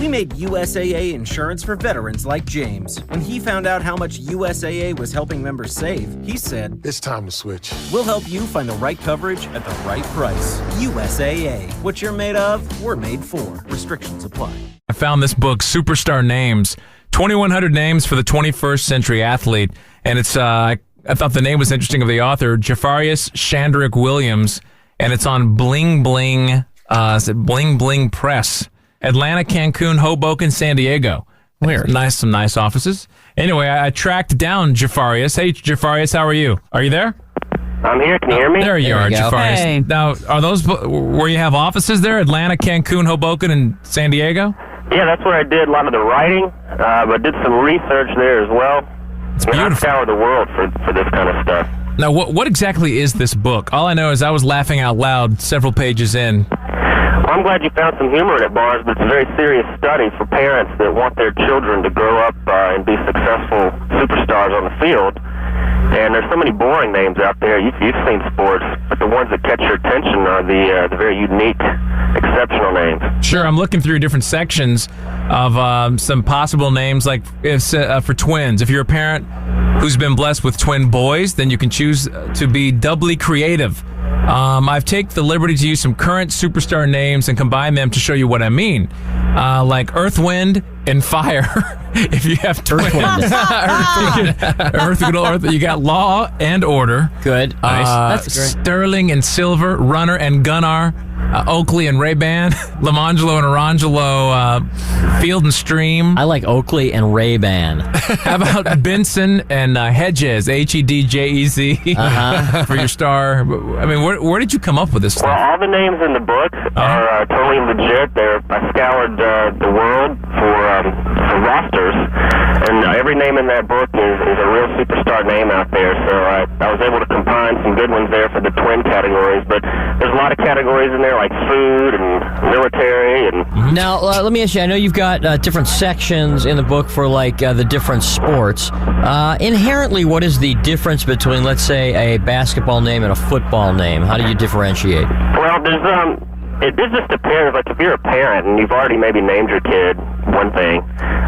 We made USAA insurance for veterans like James. When he found out how much USAA was helping members save, he said, "It's time to switch." We'll help you find the right coverage at the right price. USAA. What you're made of, we're made for. Restrictions apply. I found this book, Superstar Names, 2,100 Names for the 21st Century Athlete. And it's, I thought the name was interesting of the author, Jafarius Chandrick Williams. And it's on Bling Bling, Bling Bling Press. Atlanta, Cancun, Hoboken, San Diego. Weird. Some nice offices. Anyway, I tracked down Jafarius. Hey, Jafarius, how are you? Are you there? I'm here. Can you hear me? There you are, Jafarius. Hey. Now, are those where you have offices there? Atlanta, Cancun, Hoboken, and San Diego? Yeah, that's where I did a lot of the writing, but did some research there as well. It's beautiful. I scour the world for this kind of stuff. Now, what exactly is this book? All I know is I was laughing out loud several pages in. Well, I'm glad you found some humor in it, Barnes, but it's a very serious study for parents that want their children to grow up and be successful superstars on the field. And there's so many boring names out there. You've seen sports, but the ones that catch your attention are the very unique, exceptional names. Sure, I'm looking through different sections of some possible names, like for twins. If you're a parent who's been blessed with twin boys, then you can choose to be doubly creative. I've taken the liberty to use some current superstar names and combine them to show you what I mean. Like Earth, Wind, and Fire. If you have twins. Earth, you got Law and Order. Good. Nice. That's great. Sterling and Silver, Runner and Gunnar. Oakley and Ray-Ban, Lamangelo and Orangelo, Field and Stream. I like Oakley and Ray-Ban. How about Benson and Hedges, Hedjez, for your star? I mean, where did you come up with this stuff? Well, all the names in the book are totally legit. I scoured the world for rosters, and every name in that book is a real superstar name out there. So I was able to combine some good ones there for the twin categories, but there's a lot of categories in there like food and military. And Now, let me ask you, I know you've got different sections in the book for like the different sports. Inherently, what is the difference between, let's say, a basketball name and a football name? How do you differentiate? Well, it just depends. Like if you're a parent and you've already maybe named your kid one thing,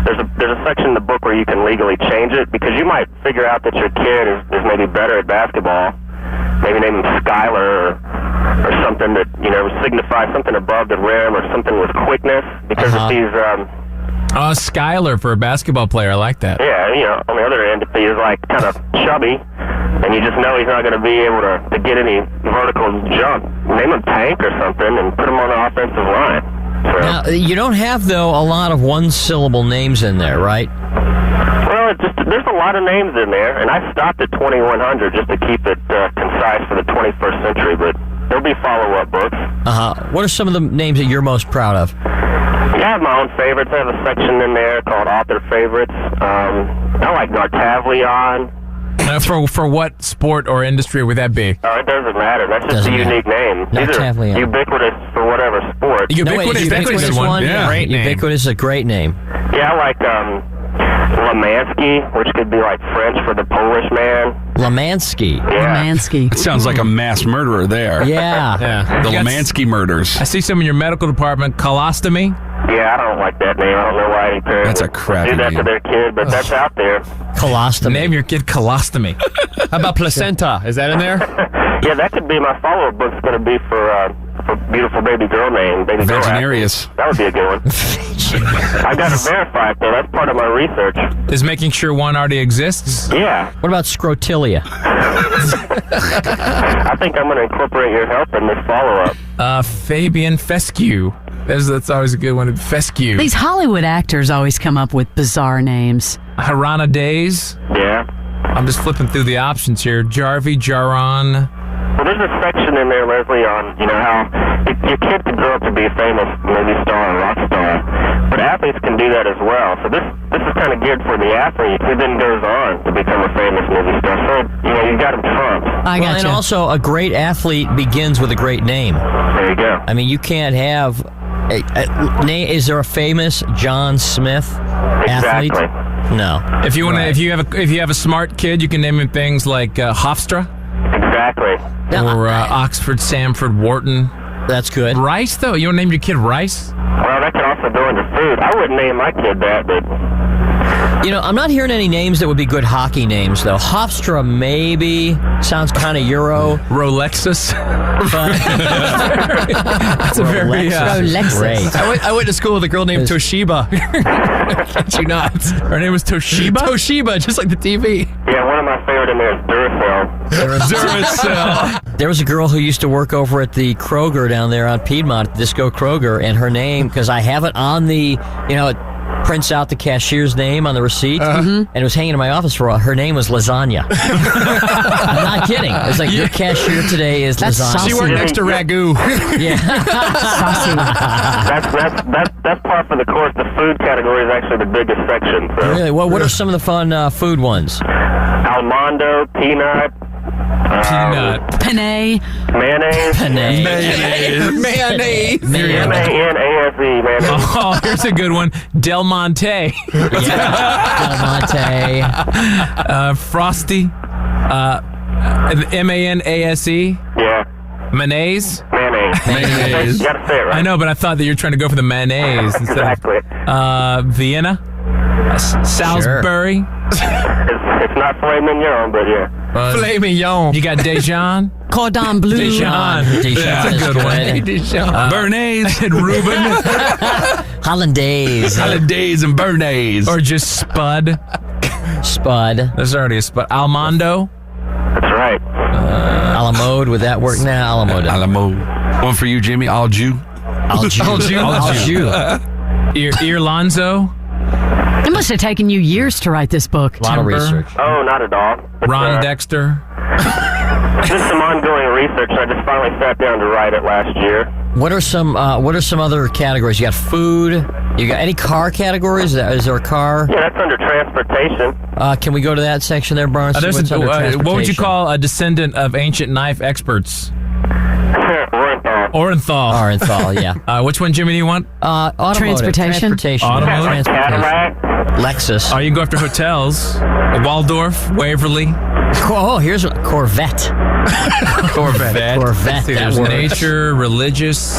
there's a section in the book where you can legally change it, because you might figure out that your kid is maybe better at basketball. Maybe name him Skyler or something that, signifies something above the rim or something with quickness, because if he's Skyler for a basketball player. I like that. Yeah, on the other end, if he's like kind of chubby and you just know he's not going to be able to get any vertical jump, name him Tank or something and put him on the offensive line. So, Now, you don't have, though, a lot of one-syllable names in there, right? well, there's a lot of names in there, and I stopped at 2,100 just to keep it concise for the 21st century, but there'll be follow-up books. What are some of the names that you're most proud of? Yeah, I have my own favorites. I have a section in there called Author Favorites. I like Nartavlion. For what sport or industry would that be? Oh, it doesn't matter. That's just Doesn't a unique name. These Nartavlion. are ubiquitous for whatever sport. Ubiquitous one. Yeah. Great name. Ubiquitous is a great name. Yeah, I like Lemansky, which could be like French for the Polish man. Lemansky. Yeah. Lemansky. It sounds like a mass murderer there. Yeah. The Lemansky murders. I see some in your medical department. Colostomy. Yeah, I don't like that name. I don't know why any parent That's a would crappy do that to name. their kid, but that's out there. Colostomy. Name your kid Colostomy. How about placenta? Is that in there? Yeah, that could be my follow-up book's going to be for beautiful baby girl name. Baby girl Vaginarius. That would be a good one. I got to verify it, though. That's part of my research. Is making sure one already exists? Yeah. What about scrotilia? I think I'm going to incorporate your help in this follow-up. Fabian Fescue. That's always a good one. Fescue. These Hollywood actors always come up with bizarre names. Harana Days. Yeah. I'm just flipping through the options here. Jarvie, Jaron. Well, there's a section in there, Leslie, on, how your kid could grow up to be a famous movie star or rock star, but athletes can do that as well. So this is kind of geared for the athlete who then goes on to become a famous movie star. So, you've got him trumped. I got And you. also, a great athlete begins with a great name. There you go. I mean, you can't have is there a famous John Smith athlete? Exactly. No. If you want to, if you have a smart kid, you can name him things like Hofstra Exactly. Now, or Oxford, Samford, Wharton. That's good. Rice, though? You want to name your kid Rice? Well, that could also go into food. I wouldn't name my kid that, but You know, I'm not hearing any names that would be good hockey names, though. Hofstra, maybe. Sounds kind of Euro. Rolexus. But That's a very... Rolexus. Great. I went to school with a girl named Toshiba. Kid you not. Her name was Toshiba? Toshiba, just like the TV. yeah, one of my favorite in there is Duracell. There was a girl who used to work over at the Kroger down there on Piedmont, Disco Kroger, and her name, because I have it on the, it prints out the cashier's name on the receipt, and it was hanging in my office for a while. Her name was Lasagna. I'm not kidding. It's like, your cashier today is That's Lasagna. saucy. She worked next to Ragu. Yeah. That's par for the course. The food category is actually the biggest section. So. Really? What are some of the fun food ones? Almondo, peanut, Peanut. Penne. mayonnaise, Mayonnaise. Mayonnaise. MANASE, mayonnaise. Oh, here's a good one. Del Monte. Del Monte. Frosty. MANASE. Yeah, Mayonnaise. mayonnaise. You gotta say it right. I know, but I thought that you were trying to go for the mayonnaise instead Exactly. of Vienna. Salisbury. It's not filet mignon, but yeah. Filet mignon. You got Dijon. Cordon bleu. Dijon. Dijon That's a is good one. good. Bernays. And Reuben. Hollandaise. Holidays and Bernays. Or just Spud. Spud. There's already a Spud. Almondo. That's right. Alamode, would that work? Nah, Alamode. Alamo. One for you, Jimmy. All Jew. Alju. Irlonzo. It must have taken you years to write this book. A lot of research. Oh, not at all. But, Ron Dexter. just some ongoing research. I just finally sat down to write it last year. What are some other categories? You got food. You got any car categories? Is there a car? Yeah, that's under transportation. Can we go to that section there, Barnes? There's What's under what would you transportation? call a descendant of ancient knife experts? Orenthal. Orenthal. Orenthal, yeah. Which one, Jimmy, do you want? Automotive. Transportation. Automotive. Cadillac. Lexus. You can go after hotels. Waldorf, Waverly. Oh, here's a Corvette. Corvette. That There's works. nature, religious,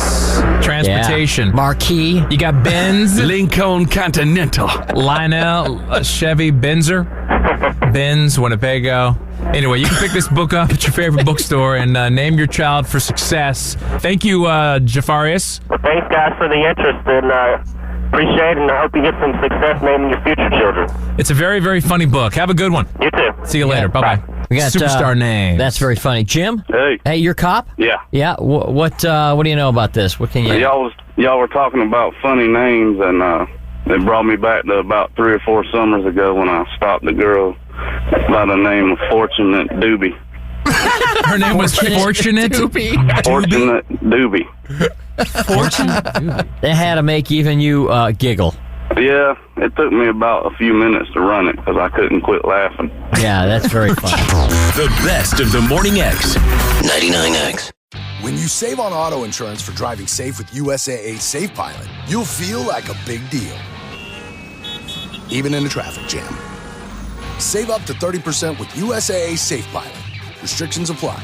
transportation. Yeah. Marquis. You got Benz, Lincoln Continental. Lionel, Chevy, Benzer, Benz, Winnebago. Anyway, you can pick this book up at your favorite bookstore and name your child for success. Thank you, Jafarius. Well, thanks, guys, for the interest, and appreciate it, and I hope you get some success naming your future children. It's a very, very funny book. Have a good one. You too. See you later. Bye-bye. We got Superstar name. That's very funny. Jim? Hey. You're a cop? Yeah. Yeah. What do you know about this? What can you... Y'all were talking about funny names, and it brought me back to about 3 or 4 summers ago when I stopped a girl by the name of Fortunate Doobie. Her name was Fortunate. Fortunate Doobie. They had to make even you giggle. Yeah, it took me about a few minutes to run it because I couldn't quit laughing. Yeah, that's very funny. The best of the Morning X. 99X. When you save on auto insurance for driving safe with USAA Safe Pilot, you'll feel like a big deal, even in a traffic jam. Save up to 30% with USAA Safe Pilot. Restrictions apply.